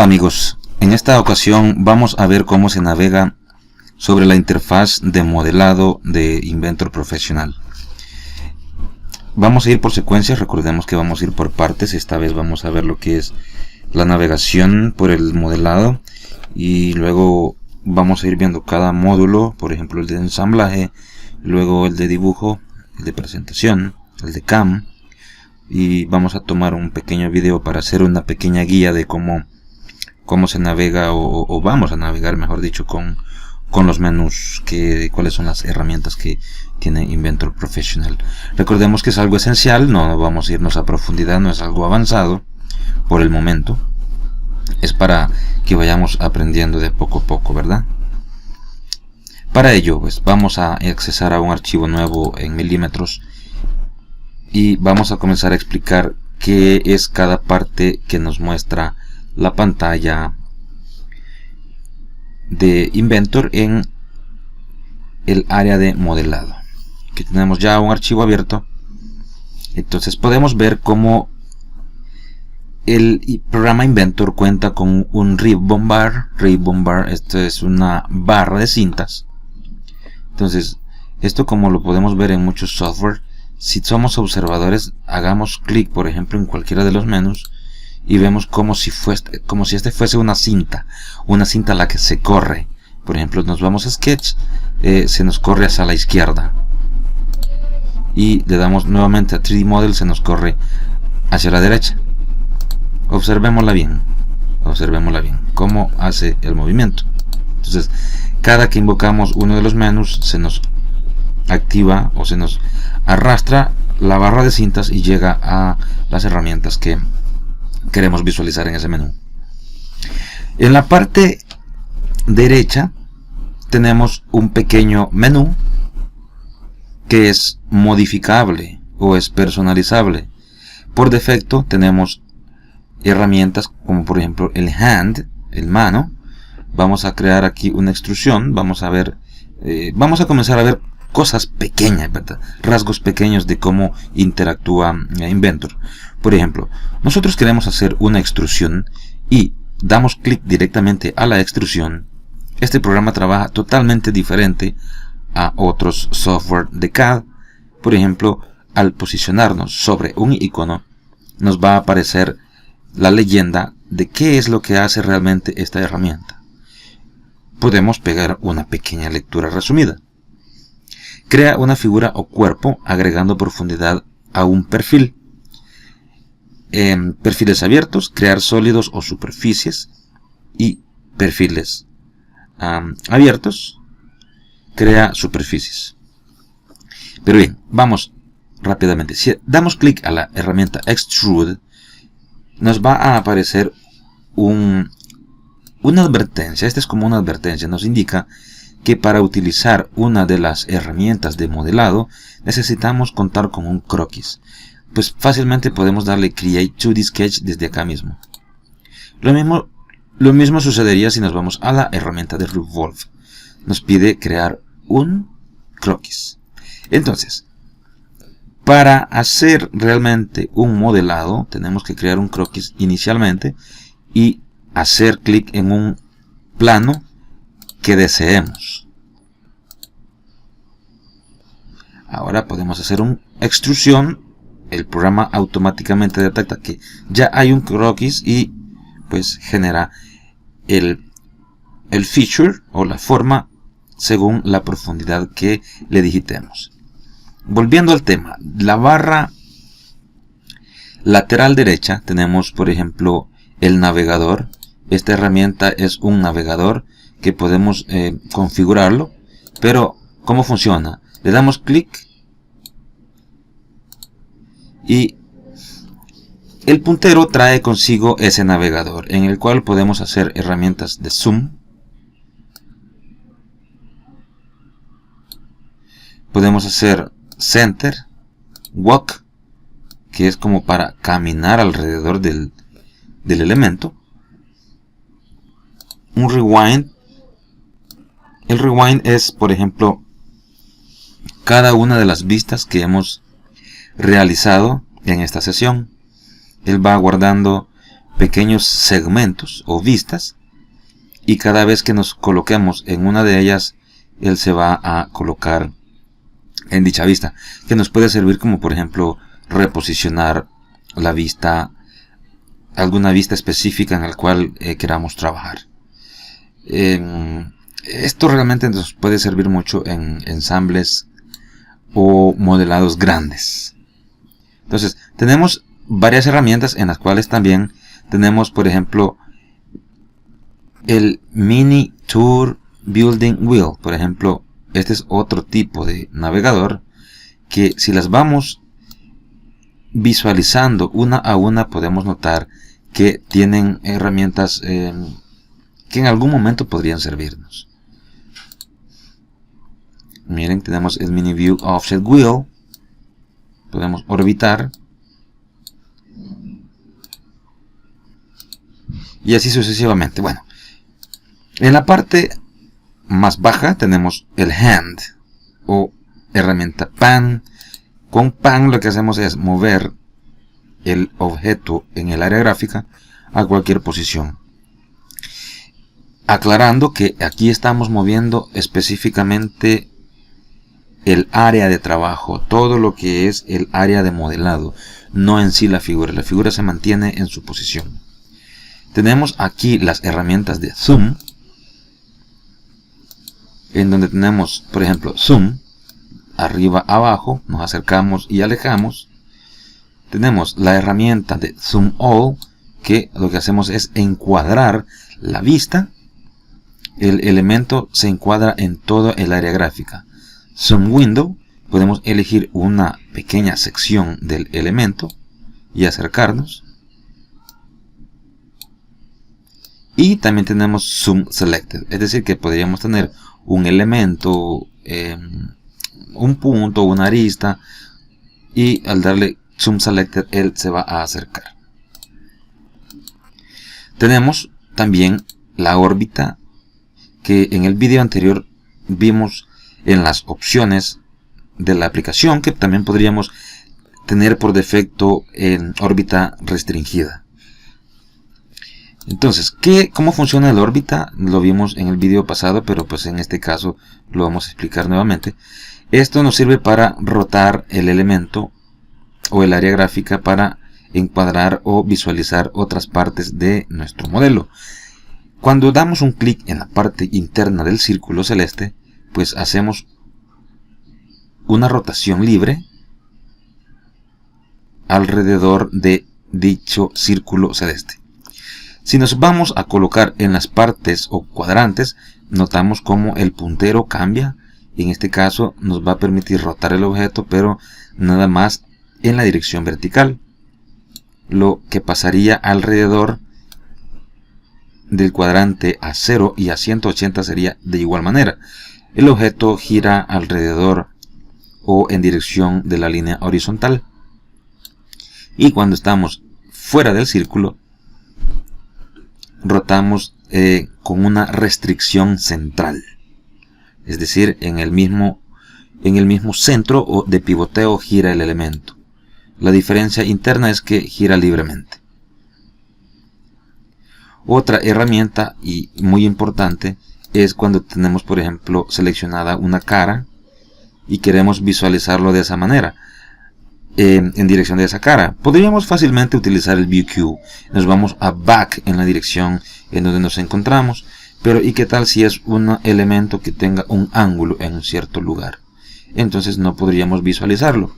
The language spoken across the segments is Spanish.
Hola amigos, en esta ocasión vamos a ver cómo se navega sobre la interfaz de modelado de Inventor Professional. Vamos a ir por secuencias, recordemos que vamos a ir por partes. Esta vez vamos a ver lo que es la navegación por el modelado y luego vamos a ir viendo cada módulo, por ejemplo el de ensamblaje, luego el de dibujo, el de presentación, el de CAM, y vamos a tomar un pequeño video para hacer una pequeña guía de cómo se navega o vamos a navegar, mejor dicho, con los menús, cuáles son las herramientas que tiene Inventor Professional. Recordemos que es algo esencial, no vamos a irnos a profundidad, no es algo avanzado por el momento, es para que vayamos aprendiendo de poco a poco, ¿verdad? Para ello, pues vamos a accesar a un archivo nuevo en milímetros y vamos a comenzar a explicar qué es cada parte que nos muestra la pantalla de Inventor en el área de modelado. Aquí tenemos ya un archivo abierto, entonces podemos ver cómo el programa Inventor cuenta con un ribbon bar. Esto es una barra de cintas. Entonces esto, como lo podemos ver en muchos software, si somos observadores, hagamos clic por ejemplo en cualquiera de los menús y vemos como si este fuese una cinta a la que se corre. Por ejemplo, nos vamos a Sketch, se nos corre hacia la izquierda, y le damos nuevamente a 3D Model, se nos corre hacia la derecha. Observémosla bien cómo hace el movimiento. Entonces, cada que invocamos uno de los menús, se nos activa o se nos arrastra la barra de cintas y llega a las herramientas que queremos visualizar en ese menú. En la parte derecha tenemos un pequeño menú que es modificable o es personalizable. Por defecto tenemos herramientas como por ejemplo el hand, el mano. Vamos a crear aquí una extrusión. Vamos a comenzar a ver cosas pequeñas, ¿verdad? Rasgos pequeños de cómo interactúa Inventor. Por ejemplo, nosotros queremos hacer una extrusión y damos clic directamente a la extrusión. Este programa trabaja totalmente diferente a otros software de CAD. Por ejemplo, al posicionarnos sobre un icono, nos va a aparecer la leyenda de qué es lo que hace realmente esta herramienta. Podemos pegar una pequeña lectura resumida. Crea una figura o cuerpo agregando profundidad a un perfil. En perfiles abiertos, crear sólidos o superficies, y perfiles abiertos, crea superficies. Pero bien, vamos rápidamente. Si damos clic a la herramienta Extrude, nos va a aparecer una advertencia. Esta es como una advertencia, nos indica que para utilizar una de las herramientas de modelado necesitamos contar con un croquis. Pues fácilmente podemos darle Create 2D Sketch desde acá mismo. Lo mismo sucedería si nos vamos a la herramienta de Revolve. Nos pide crear un croquis. Entonces, para hacer realmente un modelado, tenemos que crear un croquis inicialmente y hacer clic en un plano que deseemos. Ahora podemos hacer una extrusión. El programa automáticamente detecta que ya hay un croquis y pues genera el feature o la forma según la profundidad que le digitemos. Volviendo al tema, la barra lateral derecha tenemos por ejemplo el navegador. Esta herramienta es un navegador que podemos configurarlo, pero ¿cómo funciona? Le damos clic y el puntero trae consigo ese navegador en el cual podemos hacer herramientas de zoom, podemos hacer center, walk, que es como para caminar alrededor del elemento, un rewind. El rewind es por ejemplo cada una de las vistas que hemos realizado en esta sesión. Él va guardando pequeños segmentos o vistas, y cada vez que nos coloquemos en una de ellas, él se va a colocar en dicha vista, que nos puede servir como por ejemplo reposicionar la vista, alguna vista específica en la cual queramos trabajar. Esto realmente nos puede servir mucho en ensambles o modelados grandes. Entonces tenemos varias herramientas en las cuales también tenemos, por ejemplo, el Mini Tour Building Wheel. Por ejemplo, este es otro tipo de navegador que, si las vamos visualizando una a una, podemos notar que tienen herramientas que en algún momento podrían servirnos. Miren, tenemos el Mini View Offset Wheel. Podemos orbitar. Y así sucesivamente. Bueno, en la parte más baja tenemos el Hand o herramienta Pan. Con Pan lo que hacemos es mover el objeto en el área gráfica a cualquier posición. Aclarando que aquí estamos moviendo específicamente el área de trabajo, todo lo que es el área de modelado, no en sí la figura. La figura se mantiene en su posición. Tenemos aquí las herramientas de Zoom, en donde tenemos, por ejemplo, Zoom, arriba, abajo, nos acercamos y alejamos. Tenemos la herramienta de Zoom All, que lo que hacemos es encuadrar la vista. El elemento se encuadra en todo el área gráfica. Zoom Window, podemos elegir una pequeña sección del elemento y acercarnos. Y también tenemos Zoom Selected, es decir que podríamos tener un elemento, un punto, una arista, y al darle Zoom Selected él se va a acercar. Tenemos también la órbita, que en el video anterior vimos en las opciones de la aplicación, que también podríamos tener por defecto en órbita restringida. Entonces, ¿cómo funciona la órbita? Lo vimos en el video pasado, pero pues en este caso lo vamos a explicar nuevamente. Esto nos sirve para rotar el elemento o el área gráfica para encuadrar o visualizar otras partes de nuestro modelo. Cuando damos un clic en la parte interna del círculo celeste, pues hacemos una rotación libre alrededor de dicho círculo celeste. Si nos vamos a colocar en las partes o cuadrantes, notamos cómo el puntero cambia. En este caso nos va a permitir rotar el objeto, pero nada más en la dirección vertical. Lo que pasaría alrededor del cuadrante a 0 y a 180 sería de igual manera. El objeto gira alrededor o en dirección de la línea horizontal. Y cuando estamos fuera del círculo, rotamos con una restricción central. Es decir, en el mismo centro de pivoteo gira el elemento. La diferencia interna es que gira libremente. Otra herramienta y muy importante es cuando tenemos, por ejemplo, seleccionada una cara y queremos visualizarlo de esa manera, en dirección de esa cara. Podríamos fácilmente utilizar el View Cue. Nos vamos a Back en la dirección en donde nos encontramos. Pero ¿y qué tal si es un elemento que tenga un ángulo en un cierto lugar? Entonces no podríamos visualizarlo.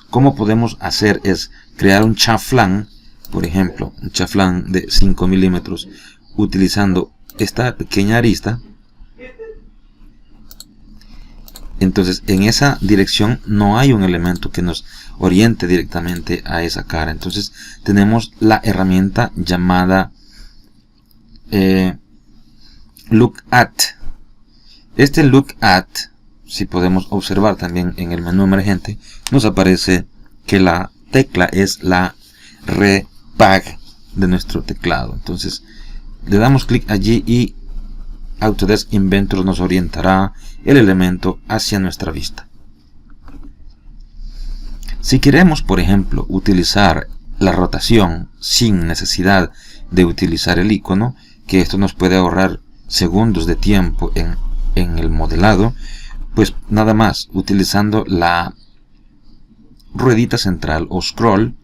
Como podemos hacer es crear un chaflán, por ejemplo, un chaflán de 5 milímetros, utilizando esta pequeña arista. Entonces en esa dirección no hay un elemento que nos oriente directamente a esa cara. Entonces tenemos la herramienta llamada Look At. Este Look At, si podemos observar también en el menú emergente, nos aparece que la tecla es la Repag de nuestro teclado. Entonces le damos clic allí y Autodesk Inventor nos orientará el elemento hacia nuestra vista. Si queremos, por ejemplo, utilizar la rotación sin necesidad de utilizar el icono, que esto nos puede ahorrar segundos de tiempo en el modelado, pues nada más utilizando la ruedita central o scroll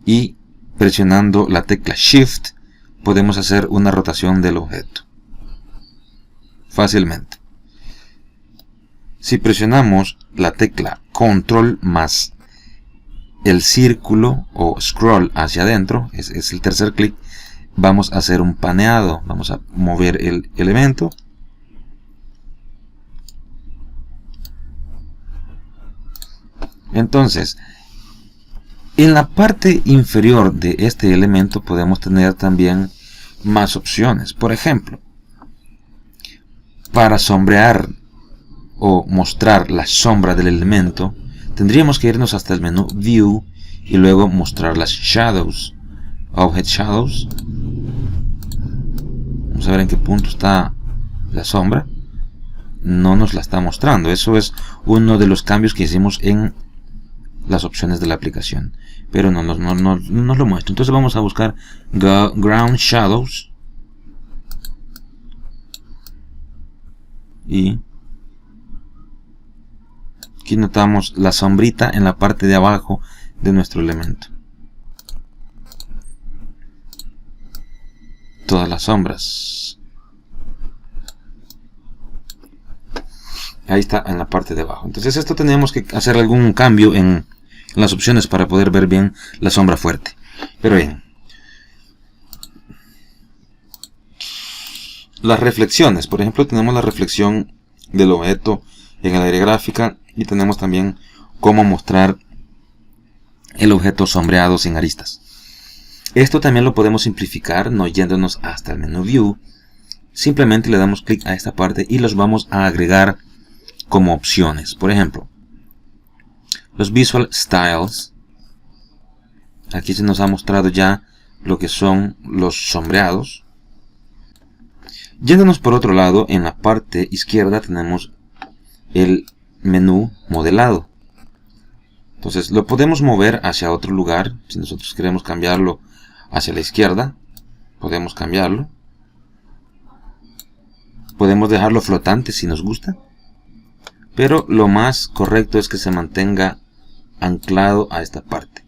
y presionando la tecla Shift podemos hacer una rotación del objeto fácilmente. Si presionamos la tecla Control más el círculo o scroll hacia adentro, es el tercer clic, vamos a hacer un paneado. Vamos a mover el elemento entonces en la parte inferior de este elemento podemos tener también más opciones. Por ejemplo, para sombrear o mostrar la sombra del elemento, tendríamos que irnos hasta el menú View y luego mostrar las Shadows, Object Shadows. Vamos a ver en qué punto está la sombra. No nos la está mostrando. Eso es uno de los cambios que hicimos en las opciones de la aplicación, pero no nos lo muestra. Entonces vamos a buscar Ground Shadows y aquí notamos la sombrita en la parte de abajo de nuestro elemento. Todas las sombras. Ahí está en la parte de abajo. Entonces esto tenemos que hacer algún cambio en las opciones para poder ver bien la sombra fuerte. Pero bien. Las reflexiones. Por ejemplo, tenemos la reflexión del objeto en el área gráfica. Y tenemos también cómo mostrar el objeto sombreado sin aristas. Esto también lo podemos simplificar no yéndonos hasta el menú View. Simplemente le damos clic a esta parte y los vamos a agregar como opciones. Por ejemplo, los Visual Styles. Aquí se nos ha mostrado ya lo que son los sombreados. Yéndonos por otro lado, en la parte izquierda tenemos el menú modelado. Entonces lo podemos mover hacia otro lugar. Si nosotros queremos cambiarlo hacia la izquierda, podemos cambiarlo. Podemos dejarlo flotante si nos gusta, pero lo más correcto es que se mantenga anclado a esta parte.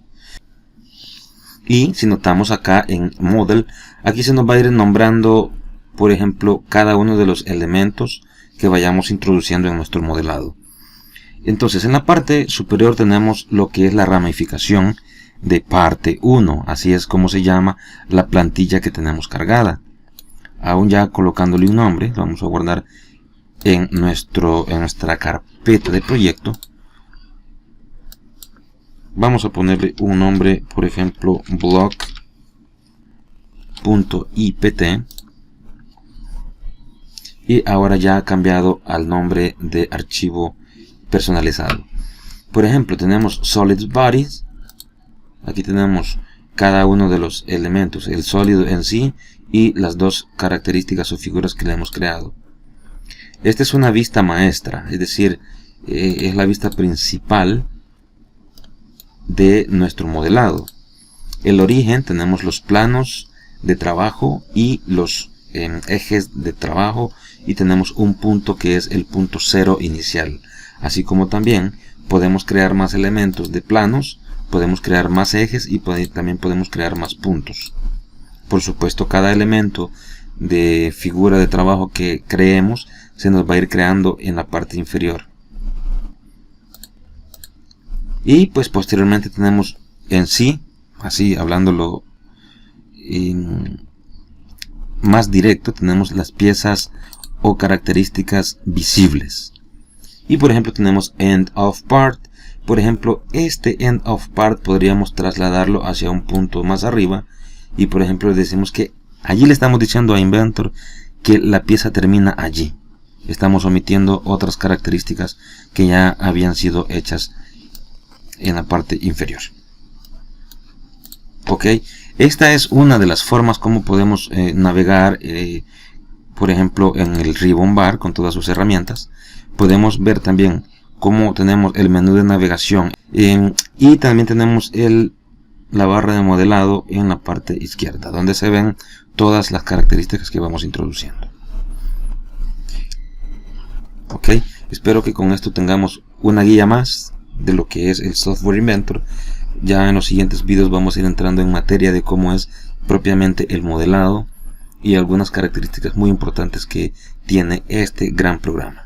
Y si notamos acá en Model, aquí se nos va a ir nombrando, por ejemplo, cada uno de los elementos que vayamos introduciendo en nuestro modelado. Entonces en la parte superior tenemos lo que es la ramificación de parte 1, así es como se llama la plantilla que tenemos cargada. Aún ya colocándole un nombre, lo vamos a guardar en nuestra carpeta de proyecto. Vamos a ponerle un nombre, por ejemplo, blog.ipt. Y ahora ya ha cambiado al nombre de archivo personalizado. Por ejemplo, tenemos Solid Bodies. Aquí tenemos cada uno de los elementos, el sólido en sí y las dos características o figuras que le hemos creado. Esta es una vista maestra, es decir, es la vista principal de nuestro modelado. El origen, tenemos los planos de trabajo y los ejes de trabajo, y tenemos un punto que es el punto 0 inicial. Así como también podemos crear más elementos de planos, podemos crear más ejes y también podemos crear más puntos. Por supuesto, cada elemento de figura de trabajo que creemos se nos va a ir creando en la parte inferior. Y pues posteriormente tenemos en sí, así hablándolo más directo, tenemos las piezas o características visibles. Y por ejemplo tenemos End of Part. Por ejemplo, este End of Part podríamos trasladarlo hacia un punto más arriba. Y por ejemplo decimos que allí le estamos diciendo a Inventor que la pieza termina allí. Estamos omitiendo otras características que ya habían sido hechas en la parte inferior. Ok, esta es una de las formas como podemos navegar, por ejemplo, en el Ribbon Bar con todas sus herramientas. Podemos ver también cómo tenemos el menú de navegación y también tenemos el la barra de modelado en la parte izquierda, donde se ven todas las características que vamos introduciendo. Ok, espero que con esto tengamos una guía más de lo que es el Software Inventor. Ya en los siguientes videos vamos a ir entrando en materia de cómo es propiamente el modelado y algunas características muy importantes que tiene este gran programa.